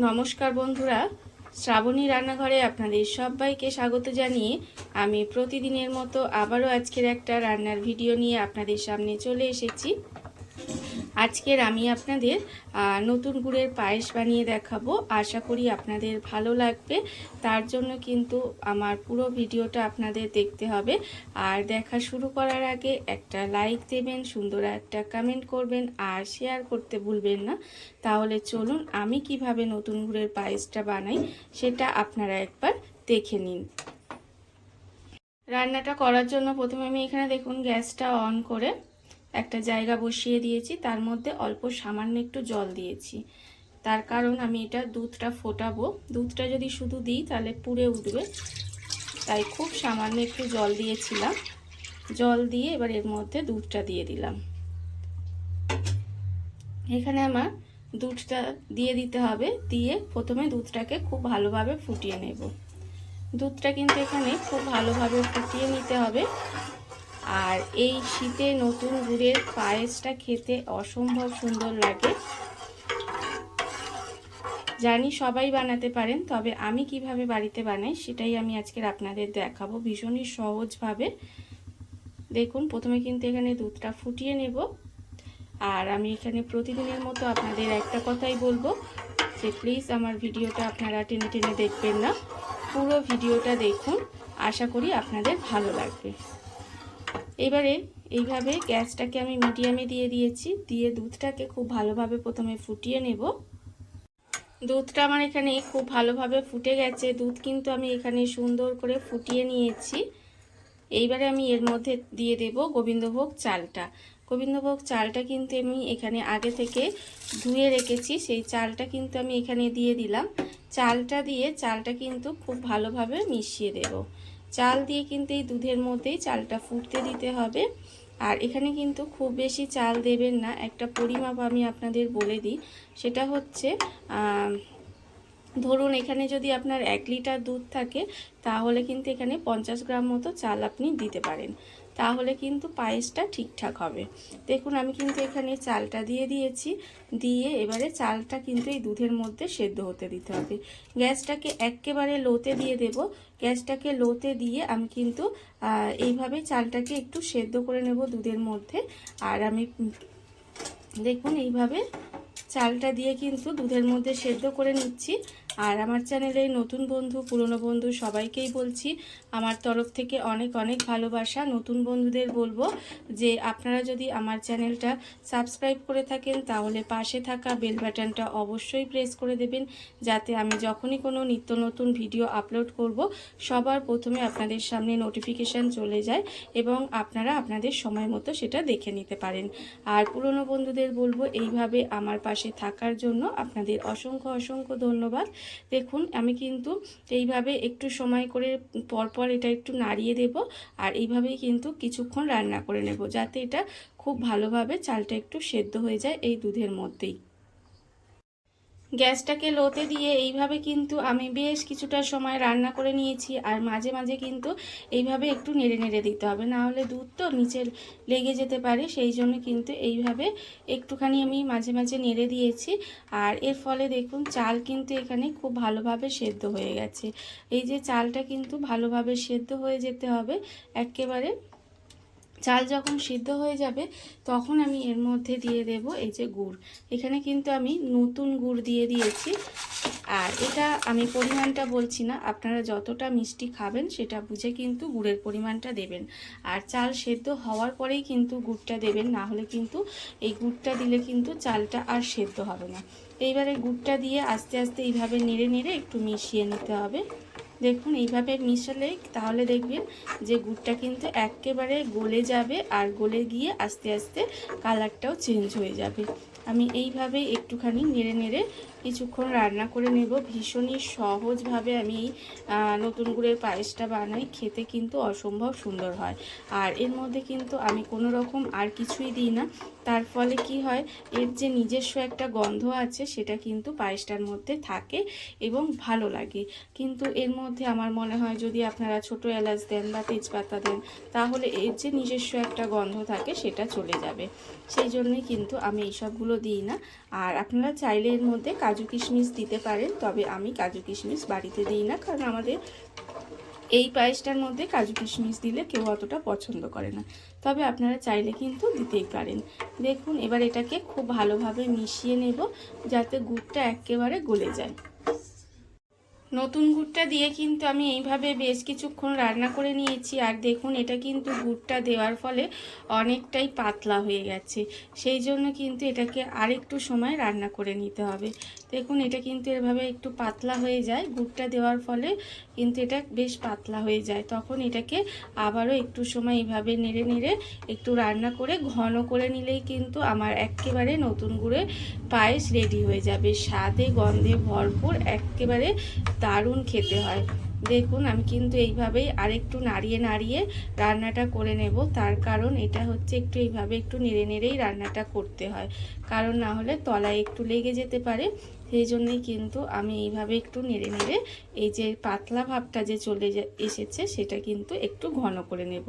নমস্কার বন্ধুরা, শ্রাবণী রান্নাঘরে আপনাদের সবাইকে স্বাগত জানিয়ে আমি প্রতিদিনের মতো আবারও আজকের একটা রান্নার ভিডিও নিয়ে আপনাদের সামনে চলে এসেছি। আজকের আমি আপনাদের নতুন গুড়ের পায়েস বানিয়ে দেখাবো। আশা করি আপনাদের ভালো লাগবে। তার জন্য কিন্তু আমার পুরো ভিডিওটা আপনাদের দেখতে হবে। আর দেখা শুরু করার আগে একটা লাইক দেবেন, সুন্দর একটা কমেন্ট করবেন আর শেয়ার করতে ভুলবেন না। তাহলে চলুন আমি কিভাবে নতুন গুড়ের পায়েসটা বানাই সেটা আপনারা একবার দেখে নিন। রান্নাটা করার জন্য প্রথমে আমি এখানে দেখুন গ্যাসটা অন করে একটা জায়গা বসিয়ে দিয়েছি, তার মধ্যে অল্প সামান্য একটু জল দিয়েছি। তার কারণ আমি এটা দুধটা ফোটাবো, দুধটা যদি শুধু দিই তাহলে পুড়ে উঠবে, তাই খুব সামান্য একটু জল দিয়েছিলাম। জল দিয়ে এবার এর মধ্যে দুধটা দিয়ে দিলাম। এখানে আমার দুধটা দিয়ে দিতে হবে, দিয়ে প্রথমে দুধটাকে খুব ভালোভাবে ফুটিয়ে নেব। দুধটা কিন্তু এখানে খুব ভালোভাবে ফুটিয়ে নিতে হবে। আর এই শীতে নতুন গুড়ের পায়েসটা খেতে অসম্ভব সুন্দর লাগে। জানি সবাই বানাতে পারেন, তবে আমি কিভাবে বাড়িতে বানাই সেটাই আমি আজকের আপনাদের দেখাবো ভীষণই সহজভাবে। দেখুন প্রথমে কিন্তু এখানে দুধটা ফুটিয়ে নেব। আর আমি এখানে প্রতিদিনের মতো আপনাদের একটা কথাই বলবো যে প্লিজ আমার ভিডিওটা আপনারা টেনে টেনে দেখবেন না, পুরো ভিডিওটা দেখুন, আশা করি আপনাদের ভালো লাগবে। এবারে এইভাবে গ্যাসটাকে আমি মিডিয়ামে দিয়ে দিয়েছি, দিয়ে দুধটাকে খুব ভালোভাবে প্রথমে ফুটিয়ে নেব। দুধটা আমার এখানে খুব ভালোভাবে ফুটে গেছে, দুধ কিন্তু আমি এখানে সুন্দর করে ফুটিয়ে নিয়েছি। এইবারে আমি এর মধ্যে দিয়ে দেব গোবিন্দভোগ চালটা। গোবিন্দভোগ চালটা কিন্তু আমি এখানে আগে থেকে ধুয়ে রেখেছি, সেই চালটা কিন্তু আমি এখানে দিয়ে দিলাম। চালটা দিয়ে চালটা কিন্তু খুব ভালোভাবে মিশিয়ে দেব। চাল দিয়ে কিন্তু এই দুধের মধ্যেই চালটা ফুটতে দিতে হবে। আর এখানে কিন্তু খুব বেশি চাল দেবেন না, একটা পরিমাপ আমি আপনাদের বলে দিই। সেটা হচ্ছে ধরুন এখানে যদি আপনার 1 লিটার দুধ থাকে তাহলে কিন্তু এখানে 50 গ্রাম মতো চাল আপনি দিতে পারেন, তাহলে কিন্তু পায়েসটা ঠিকঠাক হবে। দেখুন আমি কিন্তু এখানে চালটা দিয়ে দিয়েছি, দিয়ে এবারে চালটা কিন্তু এই দুধের মধ্যে সেদ্ধ হতে দিতে হবে। গ্যাসটাকে একেবারে লোতে দিয়ে দেব। গ্যাসটাকে লোতে দিয়ে আমি কিন্তু এইভাবে চালটাকে একটু সেদ্ধ করে নেব দুধের মধ্যে। আর আমি দেখুন এইভাবে চালটা দিয়ে কিন্তু দুধের মধ্যে সেদ্ধ করে নিচ্ছি। আর আমার চ্যানেলে নতুন বন্ধু পুরনো বন্ধু সবাইকেই বলছি আমার তরফ থেকে অনেক অনেক ভালোবাসা। নতুন বন্ধুদের বলবো যে আপনারা যদি আমার চ্যানেলটা সাবস্ক্রাইব করে থাকেন তাহলে পাশে থাকা বেল বাটনটা অবশ্যই প্রেস করে দেবেন, যাতে আমি যখনই কোনো নিত্য নতুন ভিডিও আপলোড করব সবার প্রথমে আপনাদের সামনে নোটিফিকেশান চলে যায় এবং আপনারা আপনাদের সময় মতো সেটা দেখে নিতে পারেন। আর পুরনো বন্ধুদের বলবো এইভাবে আমার পাশে থাকার জন্য আপনাদের অসংখ্য অসংখ্য ধন্যবাদ। দেখুন আমি কিন্তু এইভাবে একটু সময় করে পরপর এটা একটু নাড়িয়ে দেব। আর এইভাবেই কিন্তু কিছুক্ষণ রান্না করে নেব, যাতে এটা খুব ভালোভাবে চালটা একটু সেদ্ধ হয়ে যায় এই দুধের মধ্যেই। গ্যাসটাকে লোতে দিয়ে এইভাবে কিন্তু আমি বেশ কিছুটা সময় রান্না করে নিয়েছি। আর মাঝে মাঝে কিন্তু এইভাবে একটু নেড়ে নেড়ে দিতে হবে, না হলে দুধ তো নিচে লেগে যেতে পারে, সেই জন্য কিন্তু এইভাবে একটুখানি আমি মাঝে মাঝে নেড়ে দিয়েছি। আর এর ফলে দেখুন চাল কিন্তু এখানে খুব ভালোভাবে সেদ্ধ হয়ে গেছে। এই যে চালটা কিন্তু ভালোভাবে সেদ্ধ হয়ে যেতে হবে একেবারে। চাল যখন সিদ্ধ হয়ে যাবে তখন আমি এর মধ্যে দিয়ে দেব এই যে গুড়। এখানে কিন্তু আমি নতুন গুড় দিয়ে দিয়েছি। আর এটা আমি পরিমাণটা বলছি না, আপনারা যতটা মিষ্টি খাবেন সেটা বুঝে কিন্তু গুড়ের পরিমাণটা দেবেন। আর চাল সেদ্ধ হওয়ার পরেই কিন্তু গুড়টা দেবেন, না হলে কিন্তু এই গুড়টা দিলে কিন্তু চালটা আর সেদ্ধ হবে না। এইবারে গুড়টা দিয়ে আস্তে আস্তে এইভাবে নেড়ে নেড়ে একটু মিশিয়ে নিতে হবে। দেখুন এইভাবে মিশালে তাহলে দেখবেন যে গুড়টা কিন্তু একেবারে গলে যাবে, আর গলে গিয়ে আস্তে আস্তে কালারটাও চেঞ্জ হয়ে যাবে। আমি এইভাবে একটুখানি নেড়ে নেড়ে কিছুক্ষণ রান্না করে নেব। ভীষণই সহজভাবে আমি এই নতুন গুড়ের পায়েসটা বানাই, খেতে কিন্তু অসম্ভব সুন্দর হয়। আর এর মধ্যে কিন্তু আমি কোনো রকম আর কিছুই দিই না, তার ফলে কি হয় এর যে নিজস্ব একটা গন্ধ আছে সেটা কিন্তু পায়েসটার মধ্যে থাকে এবং ভালো লাগে। কিন্তু এর মধ্যে মধ্যে আমার মনে হয় যদি আপনারা ছোট এলাচ দেন বা তেজপাতা দেন তাহলে এর যে নিজস্ব একটা গন্ধ থাকে সেটা চলে যাবে। সেই জন্যই কিন্তু আমি এইসবগুলো দিই না। আর আপনারা চাইলে এর মধ্যে কাজু কিশমিশ দিতে পারেন, তবে আমি কাজু কিশমিশ বাড়িতে দিই না, কারণ আমাদের এই পায়েসটার মধ্যে কাজু কিশমিশ দিলে কেউ অতটা পছন্দ করে না। তবে আপনারা চাইলে কিন্তু দিতেই পারেন। দেখুন এবার এটাকে খুব ভালোভাবে মিশিয়ে নেব যাতে গুড়টা একেবারে গলে যায়। নতুন গুড়টা দিয়ে কিন্তু আমি এইভাবে বেশ কিছুক্ষণ রান্না করে নিয়েছি। আর দেখুন এটা কিন্তু গুড়টা দেওয়ার ফলে অনেকটাই পাতলা হয়ে গেছে, সেই জন্য কিন্তু এটাকে আরেকটু সময় রান্না করে নিতে হবে। দেখুন এটা কিন্তু এভাবে একটু পাতলা হয়ে যায়, গুড়টা দেওয়ার ফলে কিন্তু এটা বেশ পাতলা হয়ে যায়। তখন এটাকে আবারও একটু সময় এইভাবে নেড়ে নেড়ে একটু রান্না করে ঘন করে নিলেই কিন্তু আমার একেবারে নতুন গুড়ের পায়েস রেডি হয়ে যাবে। স্বাদে গন্ধে ভরপুর, একেবারে দারুণ খেতে হয়। দেখুন আমি কিন্তু এইভাবেই আরেকটু নাড়িয়ে নাড়িয়ে রান্নাটা করে নেব। তার কারণ এটা হচ্ছে একটু এইভাবে একটু নেড়ে নেড়েই রান্নাটা করতে হয়, কারণ না হলে তলায় একটু লেগে যেতে পারে। সেই জন্যই কিন্তু আমি এইভাবে একটু নেড়ে নেড়ে এই যে পাতলা ভাবটা যে চলে এসেছে সেটা কিন্তু একটু ঘন করে নেব।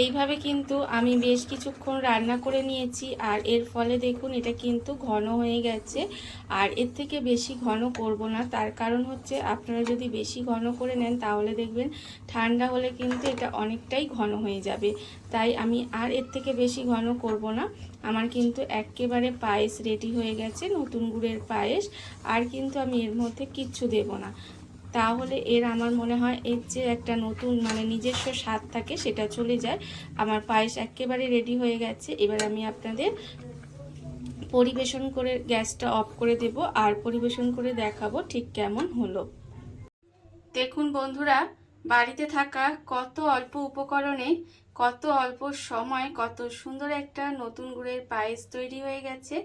এইভাবে কিন্তু আমি বেশ কিছুক্ষণ রান্না করে নিয়েছি। আর এর ফলে দেখুন এটা কিন্তু ঘন হয়ে গেছে। আর এর থেকে বেশি ঘন করব না, তার কারণ হচ্ছে আপনারা যদি বেশি ঘন করে নেন তাহলে দেখবেন ঠান্ডা হলে কিন্তু এটা অনেকটাই ঘন হয়ে যাবে। তাই আমি আর এর থেকে বেশি ঘন করব না। আমার কিন্তু একেবারে পায়েস রেডি হয়ে গেছে, নতুন গুড়ের পায়েস। আর কিন্তু আমি এর মধ্যে কিচ্ছু দেব না, তাহলে এর আমার মনে হয় এর যে একটা নতুন নিজস্ব স্বাদ থাকে সেটা চলে যায়। আমার পায়েস একেবারে রেডি হয়ে গেছে। এবার আমি আপনাদের পরিবেশন করে গ্যাসটা অফ করে দেব আর পরিবেশন করে দেখাবো ঠিক কেমন হলো। দেখুন বন্ধুরা, বাড়িতে থাকা কত অল্প উপকরণে কত অল্প সময় কত সুন্দর একটা নতুন গুড়ের পায়েস তৈরি হয়ে গেছে,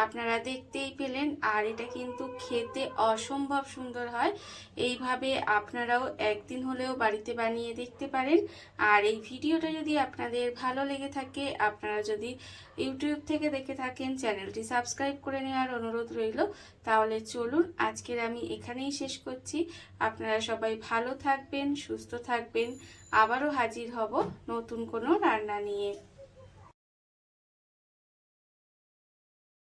আপনারা দেখতেই পেলেন। আর এটা কিন্তু খেতে অসম্ভব সুন্দর হয়। এইভাবে আপনারাও একদিন হলেও বাড়িতে বানিয়ে দেখতে পারেন। আর এই ভিডিওটা যদি আপনাদের ভালো লেগে থাকে, আপনারা যদি ইউটিউব থেকে দেখে থাকেন, চ্যানেলটি সাবস্ক্রাইব করে নেওয়ার অনুরোধ রইল। তাহলে চলুন আজকের আমি এখানেই শেষ করছি। আপনারা সবাই ভালো থাকবেন, সুস্থ থাকবেন। আবারও হাজির হব নতুন কোনো রান্না নিয়ে।